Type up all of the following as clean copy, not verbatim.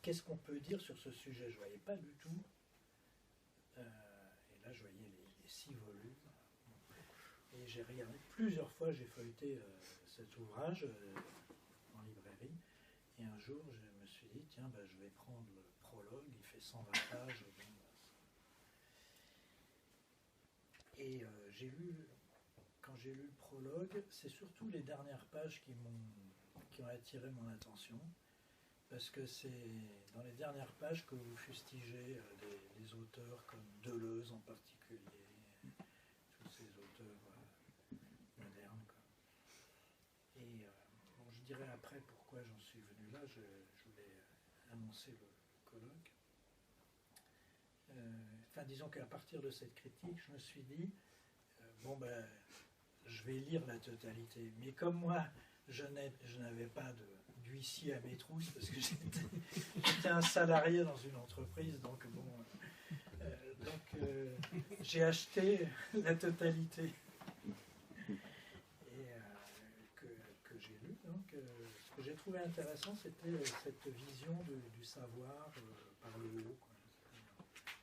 qu'est-ce qu'on peut dire sur ce sujet? Je ne voyais pas du tout. Et là, je voyais les 6 volumes. Et j'ai regardé plusieurs fois, j'ai feuilleté cet ouvrage en librairie. Et un jour, je me suis dit, tiens, je vais prendre le prologue, il fait 120 pages. Et quand j'ai lu le prologue, c'est surtout les dernières pages qui ont attiré mon attention. Parce que c'est dans les dernières pages que vous fustigez des auteurs comme Deleuze en particulier, tous ces auteurs modernes. Et je dirais après pourquoi j'en suis venu là. Je voulais annoncer le colloque. Disons qu'à partir de cette critique, je me suis dit, je vais lire la totalité. Mais comme moi, je n'avais pas d'huissier à mes trousses, parce que j'étais un salarié dans une entreprise, donc j'ai acheté la totalité et que j'ai lu. Donc, ce que j'ai trouvé intéressant, c'était cette vision du savoir par le haut.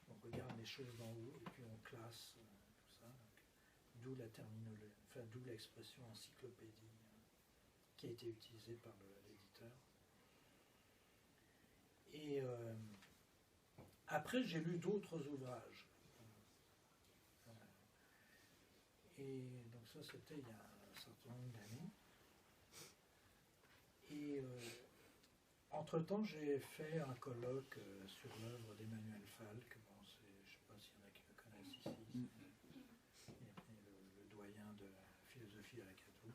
On regarde les choses d'en haut et puis on classe tout ça. D'où la terminologie, d'où l'expression encyclopédie qui a été utilisée par l'éditeur. Et après, j'ai lu d'autres ouvrages. Et donc ça, c'était il y a un certain nombre d'années. Et entre-temps, j'ai fait un colloque sur l'œuvre d'Emmanuel Falk. Je ne sais pas s'il y en a qui le connaissent ici. Le doyen de philosophie à la Cato.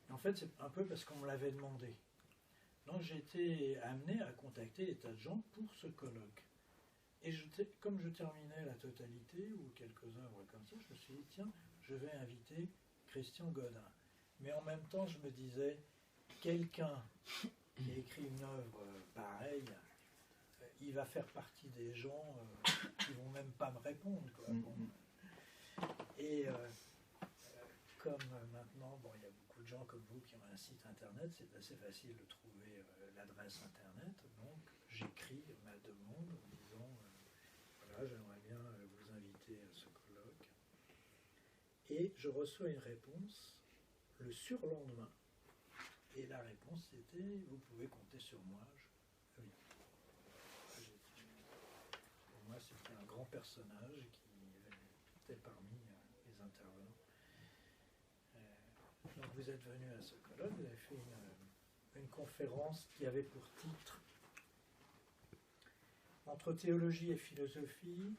En fait, c'est un peu parce qu'on me l'avait demandé. Donc j'ai été amené à contacter des tas de gens pour ce colloque. Et comme je terminais la totalité, ou quelques œuvres comme ça, je me suis dit, tiens, je vais inviter Christian Godin. Mais en même temps, je me disais, quelqu'un qui a écrit une œuvre pareille, il va faire partie des gens qui ne vont même pas me répondre. Et comme maintenant, il y a beaucoup de gens comme vous qui ont un site internet, c'est assez facile de trouver l'adresse internet. Donc j'écris ma demande en disant voilà, j'aimerais bien vous inviter à ce colloque. Et je reçois une réponse le surlendemain. Et la réponse c'était vous pouvez compter sur moi. Oui. Pour moi, c'était un grand personnage qui était parmi les intervenants. Donc vous êtes venu à ce colloque, vous avez fait une conférence qui avait pour titre Entre théologie et philosophie,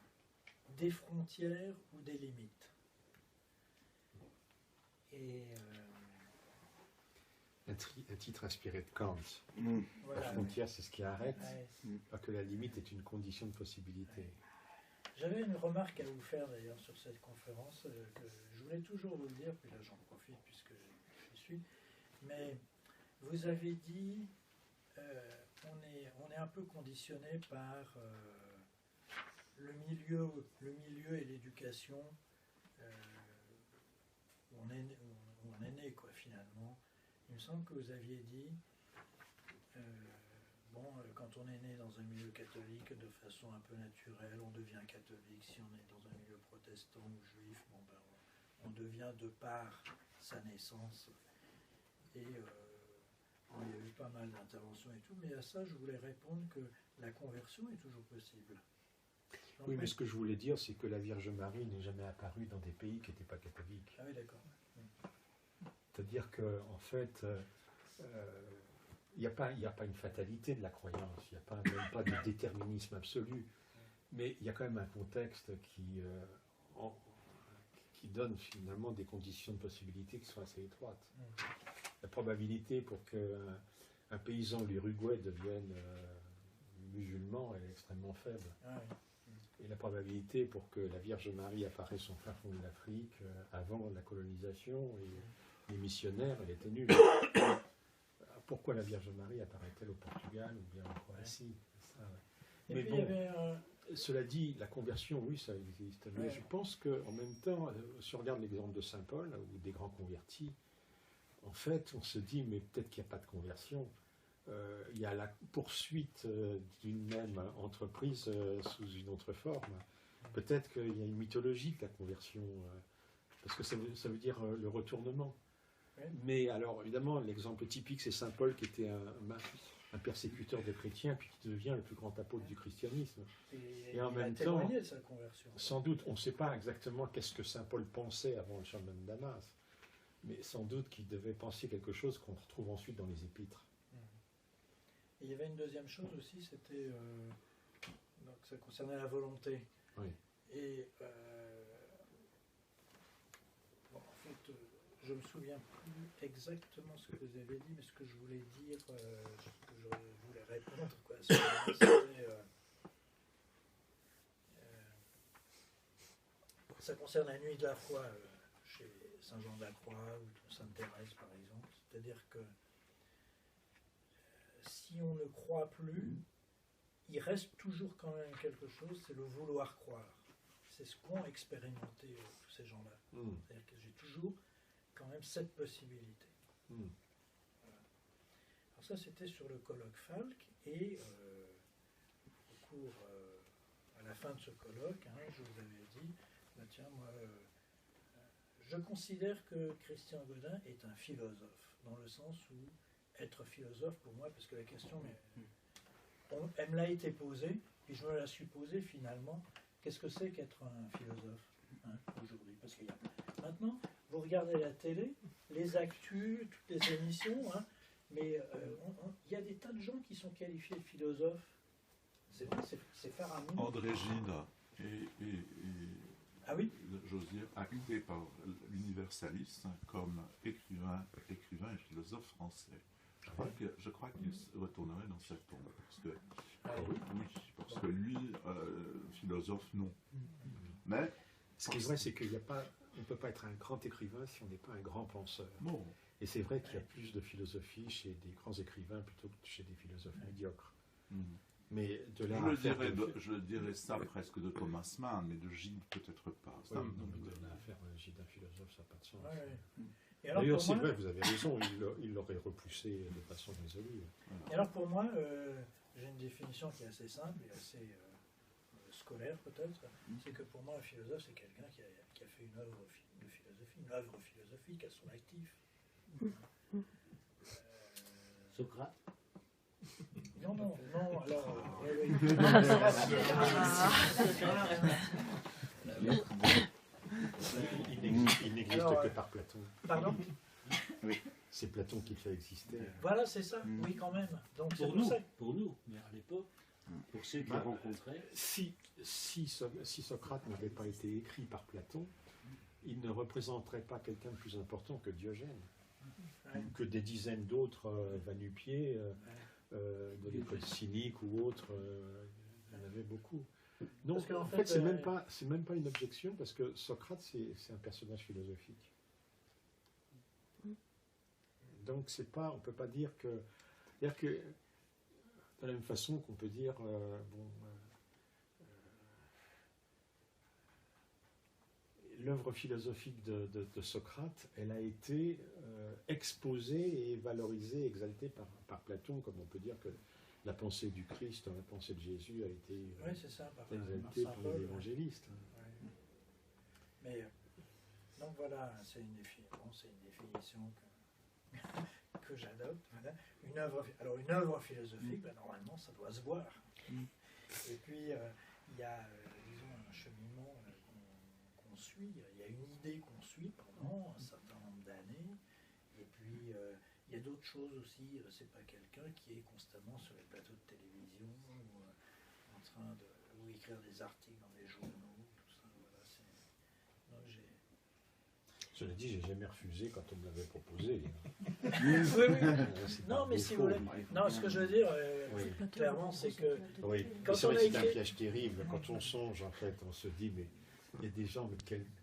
des frontières ou des limites. Et un titre inspiré de Kant. Voilà, la frontière, c'est ce qui arrête, ouais. alors que la limite est une condition de possibilité. Ouais. J'avais une remarque à vous faire d'ailleurs sur cette conférence, que je voulais toujours vous le dire, puis là j'en profite puisque j'y suis. Mais vous avez dit, on est un peu conditionné par le milieu et l'éducation où on est né, quoi, finalement. Il me semble que vous aviez dit, quand on est né dans un milieu catholique de façon un peu naturelle, on devient catholique. Si on est dans un milieu protestant ou juif, on devient de par sa naissance. Et il y a eu pas mal d'interventions et tout, mais à ça, je voulais répondre que la conversion est toujours possible. Donc, oui, mais ce que je voulais dire, c'est que la Vierge Marie n'est jamais apparue dans des pays qui n'étaient pas catholiques. Ah oui, d'accord. C'est-à-dire qu'en fait, il n'y a pas une fatalité de la croyance, il n'y a même pas de déterminisme absolu, mais il y a quand même un contexte qui donne finalement des conditions de possibilité qui sont assez étroites. La probabilité pour qu'un paysan de l'Uruguay devienne musulman est extrêmement faible. Ah oui. Et la probabilité pour que la Vierge Marie apparaisse au fin fond de l'Afrique avant la colonisation et les missionnaires, elle était nulle. Pourquoi la Vierge Marie apparaît-elle au Portugal ou bien en Croatie? Mais bon, cela dit, la conversion, oui, ça existe. Mais je pense qu'en même temps, si on regarde l'exemple de Saint Paul ou des grands convertis, en fait, on se dit, mais peut-être qu'il n'y a pas de conversion, il y a la poursuite d'une même entreprise sous une autre forme. Peut-être qu'il y a une mythologie de la conversion, parce que ça veut dire le retournement. Oui. Mais alors, évidemment, l'exemple typique, c'est saint Paul qui était un persécuteur des chrétiens, puis qui devient le plus grand apôtre du christianisme. Et en même temps, de sa conversion. Sans doute, on ne sait pas exactement qu'est-ce que saint Paul pensait avant le chemin de Damas, mais sans doute qu'il devait penser quelque chose qu'on retrouve ensuite dans les épîtres. Et il y avait une deuxième chose aussi, c'était donc ça concernait la volonté. Oui. Et bon, en fait, je me souviens plus exactement ce que vous avez dit, mais ce que je voulais dire, ce que je voulais répondre, quoi, c'était, ça concerne la nuit de la foi chez Saint Jean de la Croix ou Sainte Thérèse, par exemple. C'est-à-dire que si on ne croit plus, il reste toujours quand même quelque chose, c'est le vouloir croire. C'est ce qu'ont expérimenté tous ces gens-là. C'est-à-dire que j'ai toujours quand même cette possibilité. Voilà. Alors ça, c'était sur le colloque Falck, et au cours, à la fin de ce colloque, je vous avais dit, bah, tiens, moi, je considère que Christian Godin est un philosophe, dans le sens où être philosophe, pour moi, parce que la question, elle me l'a été posée, puis je me la suis posée finalement, qu'est-ce que c'est qu'être un philosophe aujourd'hui? Parce qu'il y a maintenant, vous regardez la télé, les actus, toutes les émissions, mais il y a des tas de gens qui sont qualifiés de philosophes. C'est vrai, c'est faramineux. André Gide ah oui, j'ose dire, acté par l'universalisme comme écrivain et philosophe français. Je crois qu'il se retournerait dans cette tombe. Parce que lui, philosophe, non. Mais ce qui est vrai, c'est qu'on ne peut pas être un grand écrivain si on n'est pas un grand penseur. Bon. Et c'est vrai qu'il y a plus de philosophie chez des grands écrivains plutôt que chez des philosophes médiocres. Mais de là je dirais ça presque de Thomas Mann, mais de Gide peut-être pas. Oui, non, mais de là à faire Gide un philosophe, ça n'a pas de sens. D'ailleurs, c'est vrai, vous avez raison, il l'aurait repoussé de façon résolue. Voilà. Et alors pour moi, j'ai une définition qui est assez simple et assez scolaire peut-être. C'est que pour moi, un philosophe, c'est quelqu'un qui a fait une œuvre de philosophie, une œuvre philosophique à son actif. Socrate. Non, alors... Il n'existe que par Platon. Pardon? Oui. C'est Platon qui le fait exister. Voilà, c'est ça, oui quand même. Donc, pour nous, mais à l'époque, pour ceux qui rencontraient... Si Socrate n'avait pas été écrit par Platon, il ne représenterait pas quelqu'un de plus important que Diogène, que des dizaines d'autres va-nu-pieds de l'école cynique ou autres, il y en avait beaucoup. Non, en fait, c'est même pas une objection, parce que Socrate, c'est un personnage philosophique. Donc, on ne peut pas dire que... C'est-à-dire que, de la même façon qu'on peut dire, l'œuvre philosophique de Socrate, elle a été exposée et valorisée, exaltée par Platon, comme on peut dire que la pensée du Christ, la pensée de Jésus a été exaltée par les évangélistes. Oui. Mais, donc voilà, c'est une définition que j'adopte. Voilà. Une œuvre philosophique, normalement, ça doit se voir. Et puis, il y a, disons, un cheminement qu'on suit, il y a une idée qu'on suit pendant un certain nombre d'années, et puis il y a d'autres choses aussi, c'est pas quelqu'un qui est constamment sur les plateaux de télévision ou en train ou écrire des articles dans les journaux, tout ça, voilà, Cela dit, j'ai jamais refusé quand on me l'avait proposé. Non, mais si vous voulez. Non, ce que je veux dire, clairement, c'est que. Oui, c'est vrai, c'est un piège terrible. Quand on songe, en fait, on se dit, mais il y a des gens, mais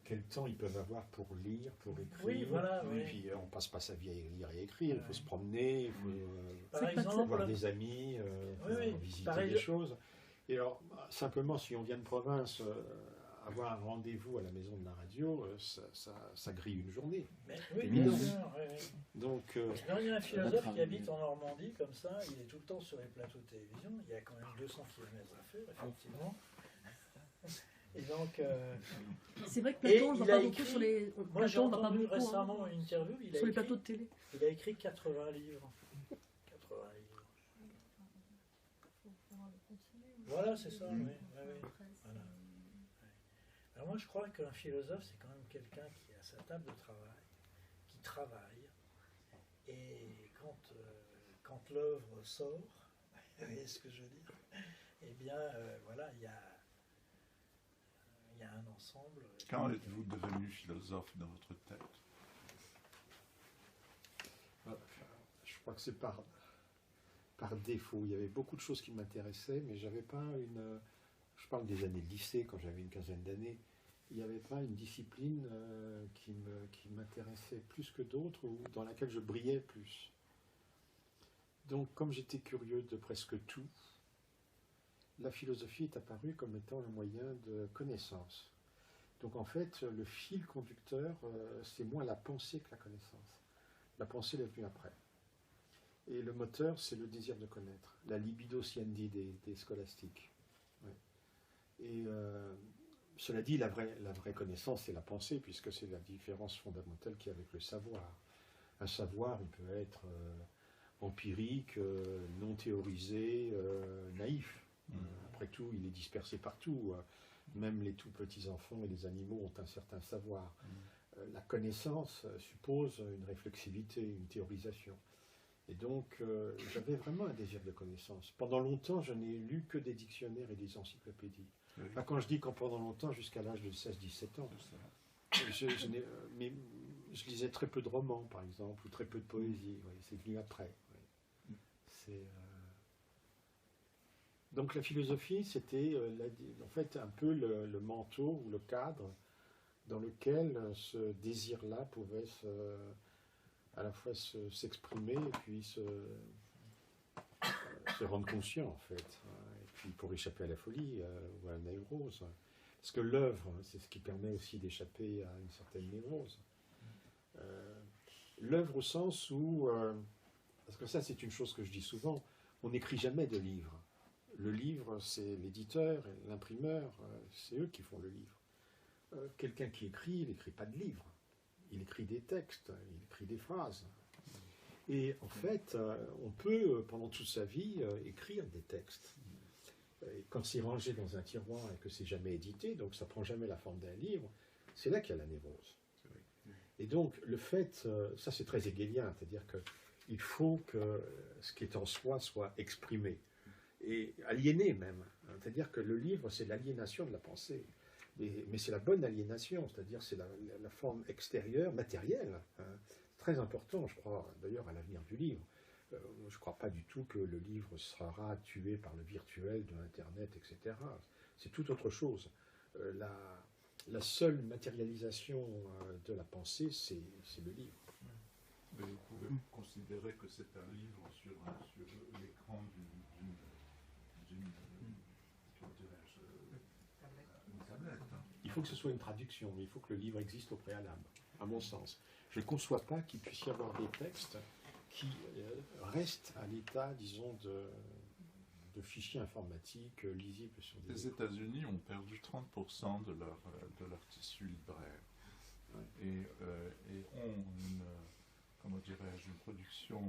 quel temps ils peuvent avoir pour lire, pour écrire. Oui, voilà. Et puis, on passe pas sa vie à lire et écrire. Il faut se promener, il faut par exemple, voir des amis, visiter des choses. Et alors, simplement, si on vient de province, avoir un rendez-vous à la maison de la radio, ça grille une journée. Mais, oui, évident. bien sûr. Oui, oui. Donc, Non, il y a un philosophe qui habite en Normandie, comme ça, il est tout le temps sur les plateaux de télévision, il y a quand même 200 km à faire, effectivement. Et donc... C'est vrai que Et Platon, on ne il va a pas beaucoup écrit- sur les... Moi, j'ai Platon, on va pas entendu beaucoup, récemment une interview, sur les plateaux de télé. il a écrit 80 livres. 80 livres. Voilà, c'est ça, oui. Voilà. Ouais. Alors moi, je crois qu'un philosophe, c'est quand même quelqu'un qui est à sa table de travail, qui travaille, et quand l'œuvre sort, vous voyez ce que je veux dire, eh bien, voilà, il y a un ensemble. Quand êtes-vous devenu philosophe dans votre tête? je crois que c'est par défaut. Il y avait beaucoup de choses qui m'intéressaient, mais j'avais pas une... Je parle des années de lycée, quand j'avais une quinzaine d'années. Il n'y avait pas une discipline qui m'intéressait plus que d'autres, ou dans laquelle je brillais plus. Donc, comme j'étais curieux de presque tout, la philosophie est apparue comme étant le moyen de connaissance. Donc, en fait, le fil conducteur, c'est moins la pensée que la connaissance. La pensée est venue après. Et le moteur, c'est le désir de connaître, la libido sciendi des scolastiques. Ouais. Et cela dit, la vraie connaissance, c'est la pensée, puisque c'est la différence fondamentale qu'il y a avec le savoir. Un savoir, il peut être empirique, non théorisé, naïf. Après tout, il est dispersé partout. Même les tout petits enfants et les animaux ont un certain savoir. La connaissance suppose une réflexivité, une théorisation. Et donc, j'avais vraiment un désir de connaissance. Pendant longtemps, je n'ai lu que des dictionnaires et des encyclopédies. Oui. Enfin, quand je dis pendant longtemps, jusqu'à l'âge de 16-17 ans, mais je lisais très peu de romans, par exemple, ou très peu de poésie. Oui, c'est venu après. Oui. Donc la philosophie, c'était en fait un peu le manteau ou le cadre dans lequel ce désir-là pouvait à la fois s'exprimer et puis se rendre conscient, en fait. Et puis pour échapper à la folie ou à la névrose. Parce que l'œuvre, c'est ce qui permet aussi d'échapper à une certaine névrose. L'œuvre au sens où, parce que ça c'est une chose que je dis souvent, on n'écrit jamais de livre. Le livre, c'est l'éditeur, l'imprimeur, c'est eux qui font le livre. Quelqu'un qui écrit, il n'écrit pas de livre. Il écrit des textes, il écrit des phrases. Et en fait, on peut, pendant toute sa vie, écrire des textes. Et quand c'est rangé dans un tiroir et que c'est jamais édité, donc ça prend jamais la forme d'un livre, c'est là qu'il y a la névrose. Et donc, le fait, ça c'est très hegelien, c'est-à-dire qu'il faut que ce qui est en soi soit exprimé. Et aliéné même. C'est-à-dire que le livre, c'est l'aliénation de la pensée. Mais c'est la bonne aliénation, c'est-à-dire c'est la forme extérieure, matérielle. Très important, je crois, d'ailleurs, à l'avenir du livre. Je ne crois pas du tout que le livre sera tué par le virtuel de l'Internet, etc. C'est tout autre chose. La seule matérialisation de la pensée, c'est le livre. Mais vous pouvez considérer que c'est un livre sur l'écran d'une tablette. Il faut que ce soit une traduction, mais il faut que le livre existe au préalable, à mon sens. Je ne conçois pas qu'il puisse y avoir des textes qui restent à l'état, disons, de fichiers informatiques lisibles sur des... Les États-Unis ont perdu 30% de leur tissu libraire. Ouais. Et ont comment dirais-je, une production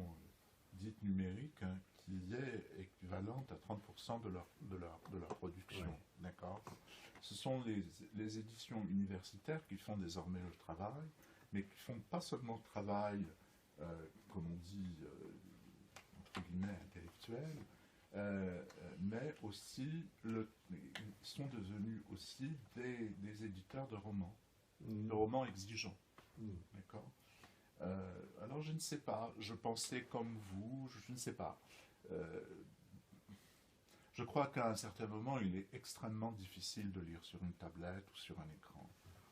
dite numérique qui est équivalente à 30% de leur production. Ouais. D'accord ? Ce sont les éditions universitaires qui font désormais le travail, mais qui ne font pas seulement le travail, comme on dit, entre guillemets, intellectuel, mais aussi, ils sont devenus aussi des éditeurs de romans, de romans exigeants. D'accord ? Alors je ne sais pas, je pensais comme vous, je ne sais pas. Je crois qu'à un certain moment, il est extrêmement difficile de lire sur une tablette ou sur un écran.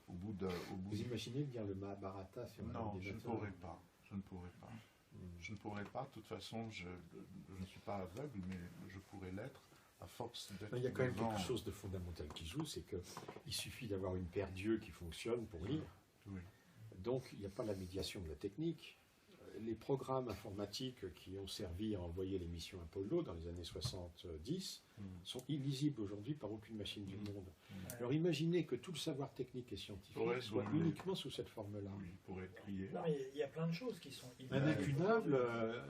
Vous imaginez de lire le Mahabharata sur un ordinateur ? Non, je ne pourrais pas. Je ne pourrais pas. Je ne pourrais pas. De toute façon, je ne suis pas aveugle, mais je pourrais l'être. à force d'être Il y a quand même devant- quelque chose de fondamental qui joue, c'est qu'il suffit d'avoir une paire d'yeux qui fonctionne pour lire. Oui. Donc, il n'y a pas la médiation de la technique. Les programmes informatiques qui ont servi à envoyer les missions Apollo dans les années 70 sont illisibles aujourd'hui par aucune machine du monde. Alors imaginez que tout le savoir technique et scientifique Ouais, soit oui. uniquement sous cette forme-là. Oui, pour être lié. Non, mais il y a plein de choses qui sont Un incunable,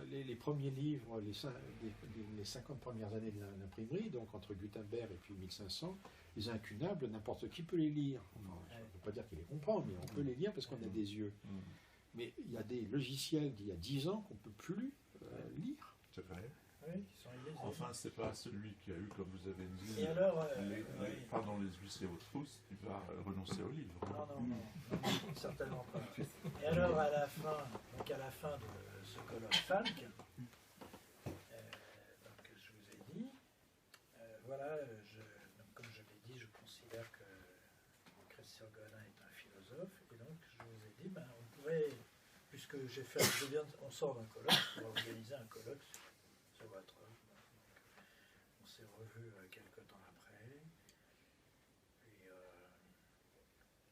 les premiers livres, les 50 premières années de l'imprimerie, donc entre Gutenberg et puis 1500, les incunables, n'importe qui peut les lire. Enfin, ça ne veut pas dire qu'il les comprend, mais on peut les lire parce qu'on a des yeux. Mais il y a des logiciels d'il y a 10 ans qu'on ne peut plus lire. C'est vrai. Oui, qui sont illisibles. Enfin, c'est pas celui qui a eu, comme vous avez dit, Et alors, les huissiers aux trousses qui va renoncer au livre. non, certainement pas. Et alors, à la fin de ce colloque Falk, donc, je vous ai dit, voilà, donc, comme je l'ai dit, je considère que Christian Godin est un philosophe, et donc je vous ai dit, on pourrait, puisque on sort d'un colloque, pour organiser un colloque sur votre œuvre. On s'est revus quelques temps après. Puis,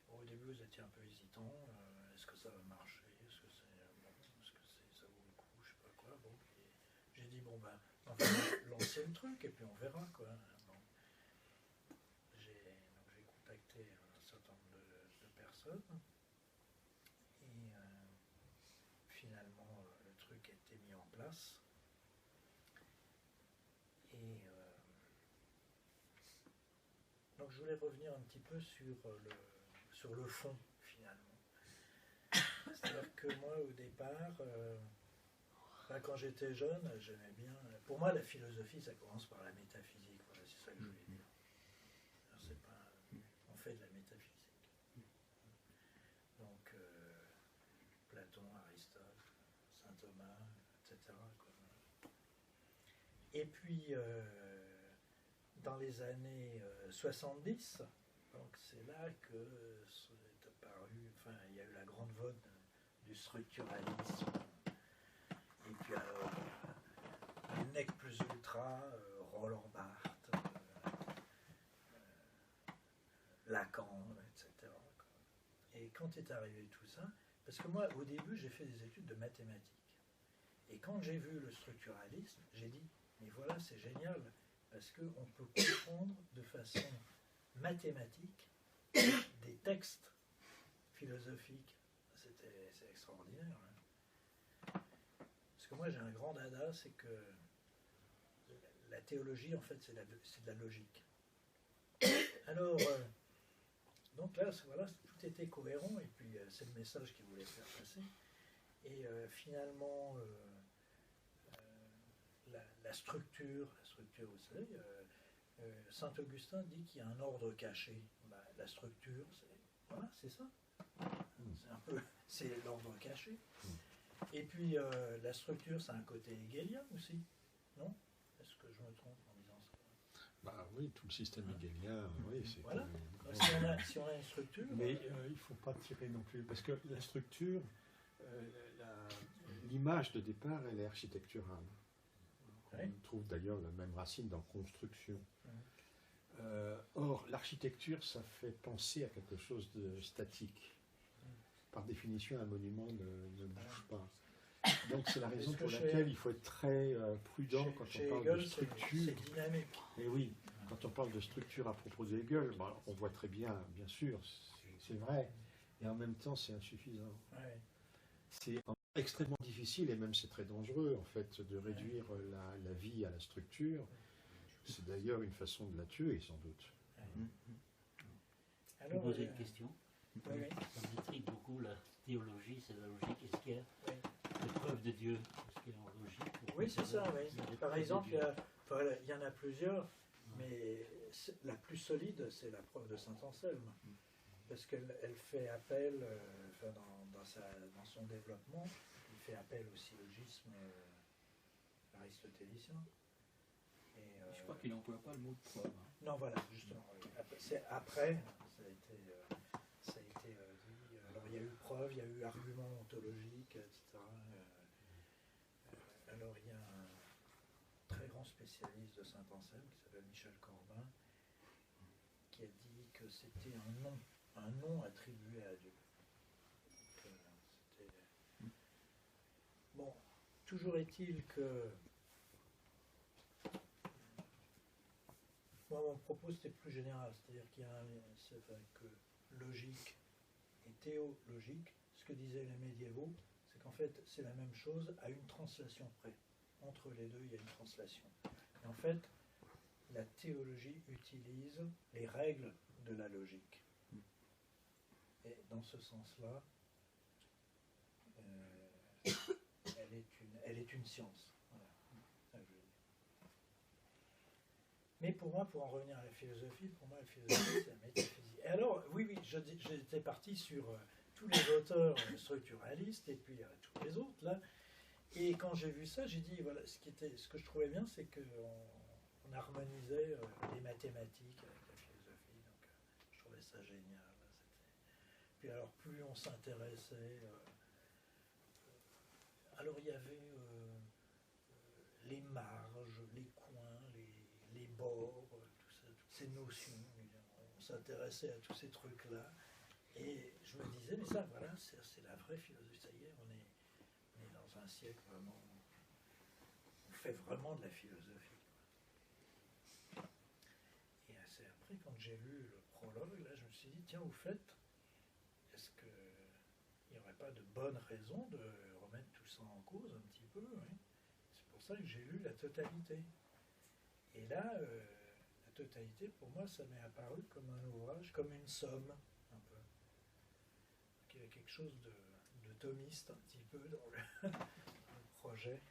au début, vous étiez un peu hésitant. Est-ce que ça va marcher? Est-ce que ça vaut le coup? Je sais pas quoi. Bon, j'ai dit, on va lancer le truc et puis on verra, quoi. Bon. J'ai contacté un certain nombre de personnes. Et finalement, le truc a été mis en place. Et donc je voulais revenir un petit peu sur le fond, finalement. C'est-à-dire que moi, au départ, quand j'étais jeune, j'aimais bien... Pour moi, la philosophie, ça commence par la métaphysique. Voilà, c'est ça que je voulais dire. Alors, c'est pas... On fait de la métaphysique. Donc, Platon, Aristote, saint Thomas, etc., quoi. Et puis, dans les années 70, donc c'est là que c'est apparu, enfin, il y a eu la grande vogue du structuralisme. Et puis alors, le nec plus ultra, Roland Barthes, Lacan, etc., quoi. Et quand est arrivé tout ça, parce que moi, au début, j'ai fait des études de mathématiques. Et quand j'ai vu le structuralisme, j'ai dit, mais voilà, c'est génial, parce qu'on peut comprendre de façon mathématique des textes philosophiques. C'est extraordinaire. Hein. Parce que moi, j'ai un grand dada, c'est que la théologie, en fait, c'est de la logique. Alors, donc là, voilà, tout était cohérent, et puis c'est le message qu'il voulait faire passer. Et finalement... la structure, vous savez, Saint-Augustin dit qu'il y a un ordre caché. La structure, c'est ça. C'est l'ordre caché. Et puis la structure, c'est un côté hegelien aussi, non? Est-ce que je me trompe en disant ça? Oui, tout le système hegelien, oui, c'est... Voilà. Si on a une structure... Mais il ne faut pas tirer non plus, parce que la structure, l'image de départ, elle est architecturale. On trouve d'ailleurs la même racine dans construction. Or, l'architecture, ça fait penser à quelque chose de statique. Par définition, un monument ne bouge pas. Donc, c'est la raison pour laquelle il faut être très prudent quand on parle de structure. C'est dynamique. Et oui, quand on parle de structure à propos de Hegel, on voit très bien, bien sûr, c'est vrai, et en même temps, c'est insuffisant. Ouais. C'est extrêmement difficile, et même c'est très dangereux, en fait, de réduire la vie à la structure. C'est d'ailleurs une façon de la tuer, sans doute. Je vais poser une question. Oui. Ça m'intrigue beaucoup, la théologie, c'est la logique. Est-ce qu'il y a des preuves de Dieu? Est-ce qu'il y a une logique? Oui, c'est ça, oui. Il y a des Par preuves de exemple, Dieu. il y en a plusieurs, mais la plus solide, c'est la preuve de Saint-Anselme. Parce qu'elle fait appel, dans son développement, il fait appel au syllogisme aristotélicien. Je crois qu'il n'emploie pas le mot de preuve. Non, voilà, justement. Oui. Après, ça a été dit. Alors, il y a eu preuve, il y a eu argument ontologique, etc. Alors, il y a un très grand spécialiste de Saint-Anselme qui s'appelle Michel Corbin, qui a dit que c'était un nom attribué à Dieu. Donc, bon, toujours est-il que moi, mon propos c'était plus général, c'est-à-dire qu'il y a c'est vrai que logique et théologique, ce que disaient les médiévaux, c'est qu'en fait c'est la même chose à une translation près. Entre les deux, il y a une translation. Et en fait, la théologie utilise les règles de la logique. Et dans ce sens-là, elle est une science. Voilà. Ça, je veux dire. Mais pour moi, pour en revenir à la philosophie, pour moi, la philosophie, c'est la métaphysique. Et alors, oui, j'étais parti sur tous les auteurs structuralistes et puis tous les autres, là. Et quand j'ai vu ça, j'ai dit, voilà, ce que je trouvais bien, c'est qu'on harmonisait les mathématiques avec la philosophie. Donc, je trouvais ça génial. Puis alors, plus on s'intéressait... alors, il y avait les marges, les coins, les bords, tout ça, toutes ces notions. On s'intéressait à tous ces trucs-là. Et je me disais, mais ça, voilà, c'est la vraie philosophie. Ça y est, on est dans un siècle vraiment... On fait vraiment de la philosophie. Et c'est après, quand j'ai lu le prologue, là, je me suis dit, tiens, au fait, est-ce qu'il n'y aurait pas de bonnes raisons de remettre tout ça en cause un petit peu, oui. C'est pour ça que j'ai lu la totalité. Et là, la totalité, pour moi, ça m'est apparu comme un ouvrage, comme une somme, un peu. Donc, il y avait quelque chose de thomiste, un petit peu, dans le projet.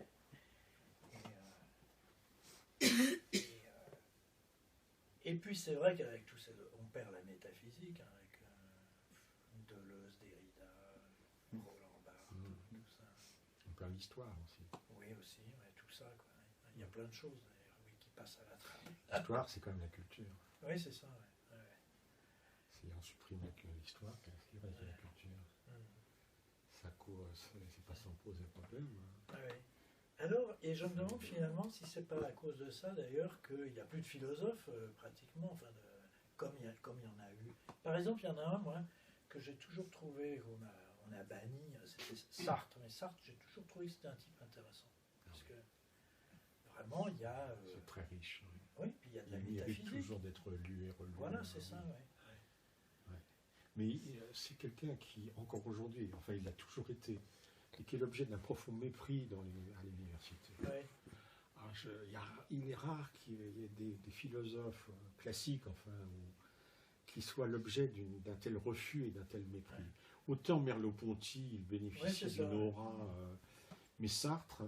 Et puis, c'est vrai qu'avec tout ça, on perd la métaphysique, hein, avec Deleuze, Derrida, Roland Barthes, tout ça. On perd l'histoire aussi. Oui, aussi, ouais, tout ça, quoi. Il y a plein de choses, d'ailleurs, oui, qui passent à la trappe. L'histoire, c'est quand même la culture. Oui, c'est ça, ouais. Ouais. Si on supprime l'histoire, qu'est-ce qui reste de la culture? Ça court, c'est pas sans poser problème. Ouais. Alors, et je me demande finalement si c'est pas à cause de ça, d'ailleurs, qu'il n'y a plus de philosophes, pratiquement, enfin, comme il y en a eu. Par exemple, il y en a un, moi, que j'ai toujours trouvé, on a banni, c'était Sartre. Mais Sartre, j'ai toujours trouvé que c'était un type intéressant. Parce que, vraiment, il y a... c'est très riche. Oui, puis il y a de la Il mérite métaphysique. toujours d'être lu et relu. Voilà, c'est ça, oui. Ouais. Mais c'est quelqu'un qui, encore aujourd'hui, enfin il a toujours été, et qui est l'objet d'un profond mépris à l'université. Ouais. Il est rare qu'il y ait des philosophes classiques, enfin, qui soient l'objet d'un tel refus et d'un tel mépris. Autant Merleau-Ponty, il bénéficiait d'une aura, mais Sartre,